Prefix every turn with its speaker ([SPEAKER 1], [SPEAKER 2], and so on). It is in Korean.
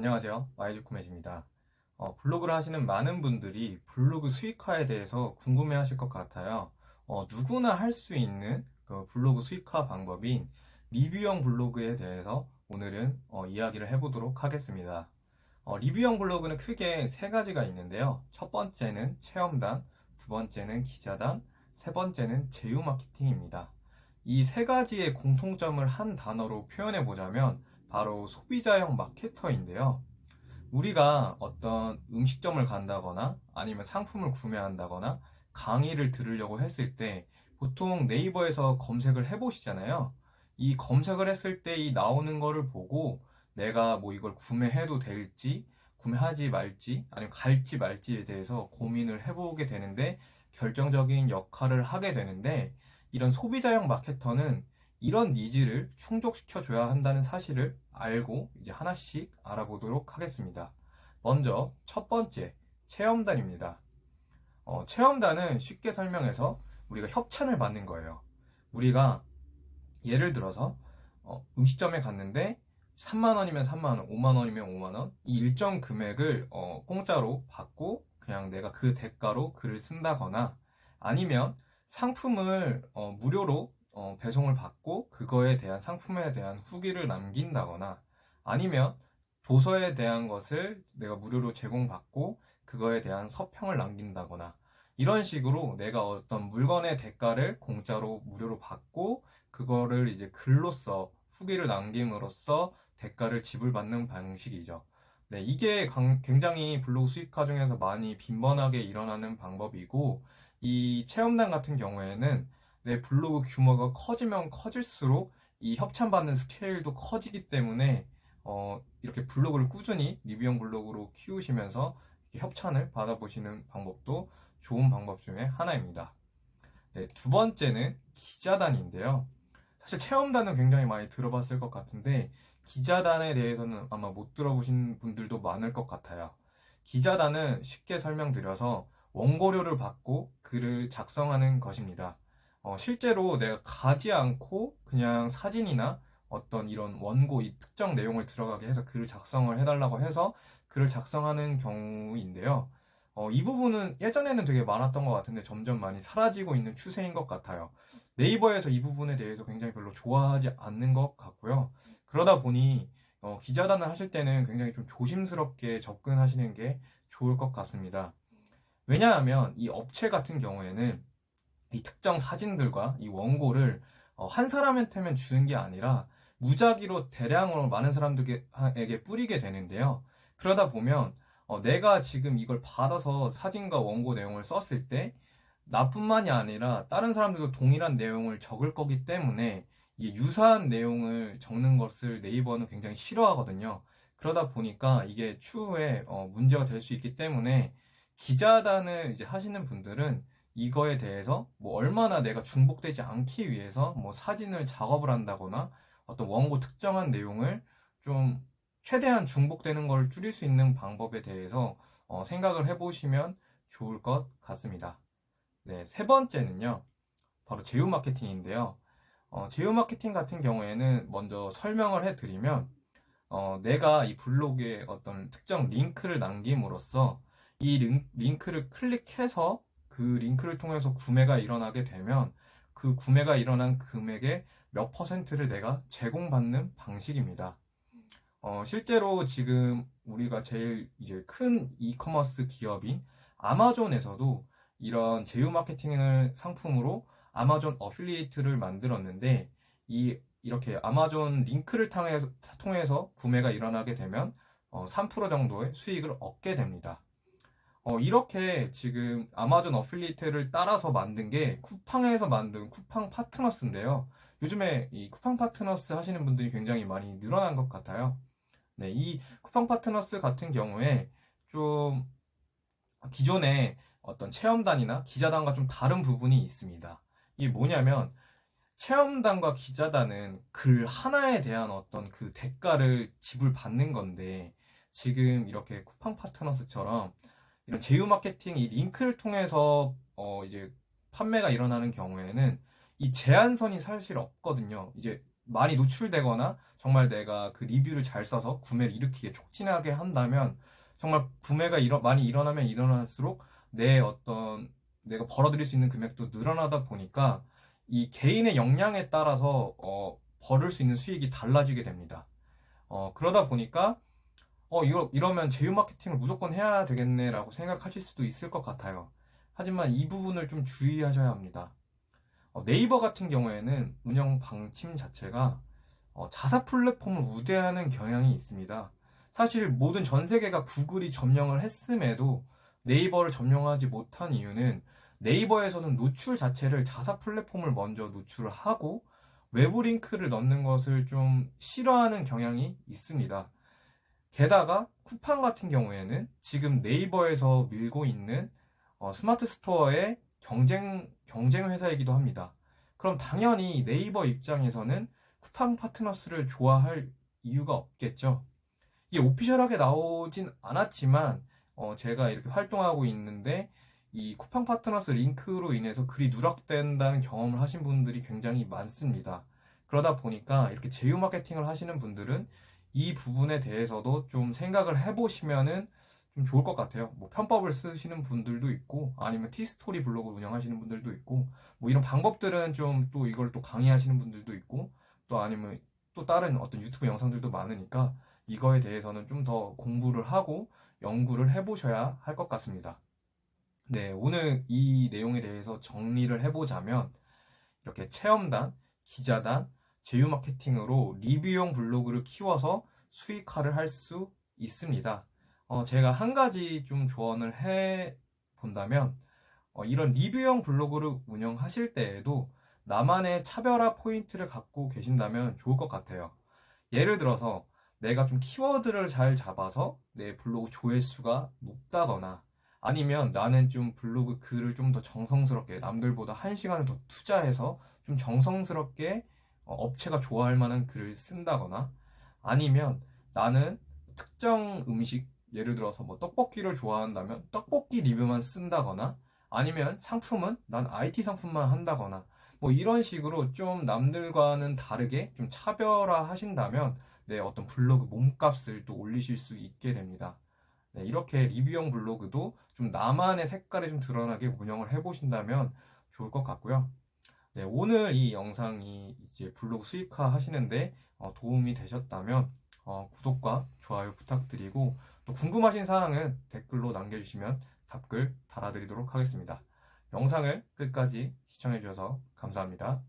[SPEAKER 1] 안녕하세요. YG코메디입니다. 블로그를 하시는 많은 분들이 블로그 수익화에 대해서 궁금해 하실 것 같아요. 누구나 할 수 있는 그 블로그 수익화 방법인 리뷰형 블로그에 대해서 오늘은 이야기를 해보도록 하겠습니다. 리뷰형 블로그는 크게 세 가지가 있는데요. 첫 번째는 체험단, 두 번째는 기자단, 세 번째는 제휴 마케팅입니다. 이 세 가지의 공통점을 한 단어로 표현해 보자면 바로 소비자형 마케터인데요. 우리가 어떤 음식점을 간다거나 아니면 상품을 구매한다거나 강의를 들으려고 했을 때 보통 네이버에서 검색을 해보시잖아요. 이 검색을 했을 때 이 나오는 거를 보고 내가 뭐 이걸 구매해도 될지, 구매하지 말지, 아니면 갈지 말지에 대해서 고민을 해보게 되는데 결정적인 역할을 하게 되는데 이런 소비자형 마케터는 이런 니즈를 충족시켜줘야 한다는 사실을 알고 이제 하나씩 알아보도록 하겠습니다. 먼저 첫 번째, 체험단입니다. 체험단은 쉽게 설명해서 우리가 협찬을 받는 거예요. 우리가 예를 들어서 음식점에 갔는데 3만 원이면 3만 원, 5만 원이면 5만 원, 이 일정 금액을 공짜로 받고 그냥 내가 그 대가로 글을 쓴다거나 아니면 상품을 무료로 배송을 받고 그거에 대한 상품에 대한 후기를 남긴다거나 아니면 도서에 대한 것을 내가 무료로 제공받고 그거에 대한 서평을 남긴다거나 이런 식으로 내가 어떤 물건의 대가를 공짜로 무료로 받고 그거를 이제 글로써 후기를 남김으로써 대가를 지불받는 방식이죠. 네, 이게 굉장히 블로그 수익화 중에서 많이 빈번하게 일어나는 방법이고 이 체험단 같은 경우에는 내 블로그 규모가 커지면 커질수록 이 협찬받는 스케일도 커지기 때문에 이렇게 블로그를 꾸준히 리뷰형 블로그로 키우시면서 이렇게 협찬을 받아보시는 방법도 좋은 방법 중에 하나입니다. 네, 두 번째는 기자단인데요. 사실 체험단은 굉장히 많이 들어봤을 것 같은데 기자단에 대해서는 아마 못 들어보신 분들도 많을 것 같아요. 기자단은 쉽게 설명드려서 원고료를 받고 글을 작성하는 것입니다. 실제로 내가 가지 않고 그냥 사진이나 어떤 이런 원고 이 특정 내용을 들어가게 해서 글을 작성을 해달라고 해서 글을 작성하는 경우인데요. 이 부분은 예전에는 되게 많았던 것 같은데 점점 많이 사라지고 있는 추세인 것 같아요. 네이버에서 이 부분에 대해서 굉장히 별로 좋아하지 않는 것 같고요. 그러다 보니 기자단을 하실 때는 굉장히 좀 조심스럽게 접근하시는 게 좋을 것 같습니다. 왜냐하면 이 업체 같은 경우에는 이 특정 사진들과 이 원고를 한 사람한테만 주는 게 아니라 무작위로 대량으로 많은 사람들에게 뿌리게 되는데요. 그러다 보면 내가 지금 이걸 받아서 사진과 원고 내용을 썼을 때 나뿐만이 아니라 다른 사람들도 동일한 내용을 적을 거기 때문에 이게 유사한 내용을 적는 것을 네이버는 굉장히 싫어하거든요. 그러다 보니까 이게 추후에 문제가 될 수 있기 때문에 기자단을 이제 하시는 분들은 이거에 대해서 뭐 얼마나 내가 중복되지 않기 위해서 뭐 사진을 작업을 한다거나 어떤 원고 특정한 내용을 좀 최대한 중복되는 걸 줄일 수 있는 방법에 대해서 생각을 해보시면 좋을 것 같습니다. 네, 세 번째는요, 바로 제휴 마케팅인데요. 제휴 마케팅 같은 경우에는 먼저 설명을 해드리면, 내가 이 블로그에 어떤 특정 링크를 남김으로써 이 링크를 클릭해서 그 링크를 통해서 구매가 일어나게 되면 그 구매가 일어난 금액의 몇 퍼센트를 내가 제공받는 방식입니다. 실제로 지금 우리가 제일 이제 큰 이커머스 기업인 아마존에서도 이런 제휴 마케팅을 상품으로 아마존 어필리에이트를 만들었는데 이렇게 아마존 링크를 통해서 구매가 일어나게 되면 3% 정도의 수익을 얻게 됩니다. 이렇게 지금 아마존 어필리에이트를 따라서 만든 게 쿠팡에서 만든 쿠팡 파트너스인데요. 요즘에 이 쿠팡 파트너스 하시는 분들이 굉장히 많이 늘어난 것 같아요. 네, 이 쿠팡 파트너스 같은 경우에 좀 기존의 어떤 체험단이나 기자단과 좀 다른 부분이 있습니다. 이게 뭐냐면 체험단과 기자단은 글 하나에 대한 어떤 그 대가를 지불받는 건데 지금 이렇게 쿠팡 파트너스처럼 이런 제휴 마케팅 이 링크를 통해서 이제 판매가 일어나는 경우에는 이 제한선이 사실 없거든요. 이제 많이 노출되거나 정말 내가 그 리뷰를 잘 써서 구매를 일으키게 촉진하게 한다면 정말 구매가 많이 일어나면 일어날수록 내 어떤 내가 벌어들일 수 있는 금액도 늘어나다 보니까 이 개인의 역량에 따라서 벌을 수 있는 수익이 달라지게 됩니다. 그러다 보니까 이러면 제휴 마케팅을 무조건 해야 되겠네라고 생각하실 수도 있을 것 같아요. 하지만 이 부분을 좀 주의하셔야 합니다. 네이버 같은 경우에는 운영 방침 자체가 자사 플랫폼을 우대하는 경향이 있습니다. 사실 모든 전 세계가 구글이 점령을 했음에도 네이버를 점령하지 못한 이유는 네이버에서는 노출 자체를 자사 플랫폼을 먼저 노출을 하고 외부 링크를 넣는 것을 좀 싫어하는 경향이 있습니다. 게다가 쿠팡 같은 경우에는 지금 네이버에서 밀고 있는 스마트 스토어의 경쟁 회사이기도 합니다. 그럼 당연히 네이버 입장에서는 쿠팡 파트너스를 좋아할 이유가 없겠죠. 이게 오피셜하게 나오진 않았지만 제가 이렇게 활동하고 있는데 이 쿠팡 파트너스 링크로 인해서 글이 누락된다는 경험을 하신 분들이 굉장히 많습니다. 그러다 보니까 이렇게 제휴 마케팅을 하시는 분들은 이 부분에 대해서도 좀 생각을 해보시면은 좀 좋을 것 같아요. 뭐 편법을 쓰시는 분들도 있고 아니면 티스토리 블로그 운영하시는 분들도 있고 뭐 이런 방법들은 좀 또 이걸 또 강의하시는 분들도 있고 또 아니면 또 다른 어떤 유튜브 영상들도 많으니까 이거에 대해서는 좀 더 공부를 하고 연구를 해보셔야 할 것 같습니다. 네, 오늘 이 내용에 대해서 정리를 해보자면 이렇게 체험단, 기자단, 제휴 마케팅으로 리뷰용 블로그를 키워서 수익화를 할 수 있습니다. 제가 한 가지 좀 조언을 해 본다면 이런 리뷰형 블로그를 운영하실 때에도 나만의 차별화 포인트를 갖고 계신다면 좋을 것 같아요. 예를 들어서 내가 좀 키워드를 잘 잡아서 내 블로그 조회수가 높다거나 아니면 나는 좀 블로그 글을 좀 더 정성스럽게 남들보다 1시간을 더 투자해서 좀 정성스럽게 업체가 좋아할 만한 글을 쓴다거나 아니면 나는 특정 음식 예를 들어서 뭐 떡볶이를 좋아한다면 떡볶이 리뷰만 쓴다거나 아니면 상품은 난 IT 상품만 한다거나 뭐 이런 식으로 좀 남들과는 다르게 좀 차별화 하신다면 네, 어떤 블로그 몸값을 또 올리실 수 있게 됩니다. 네, 이렇게 리뷰형 블로그도 좀 나만의 색깔이 좀 드러나게 운영을 해보신다면 좋을 것 같고요. 네, 오늘 이 영상이 이제 블로그 수익화 하시는데 도움이 되셨다면 구독과 좋아요 부탁드리고 또 궁금하신 사항은 댓글로 남겨주시면 답글 달아드리도록 하겠습니다. 영상을 끝까지 시청해주셔서 감사합니다.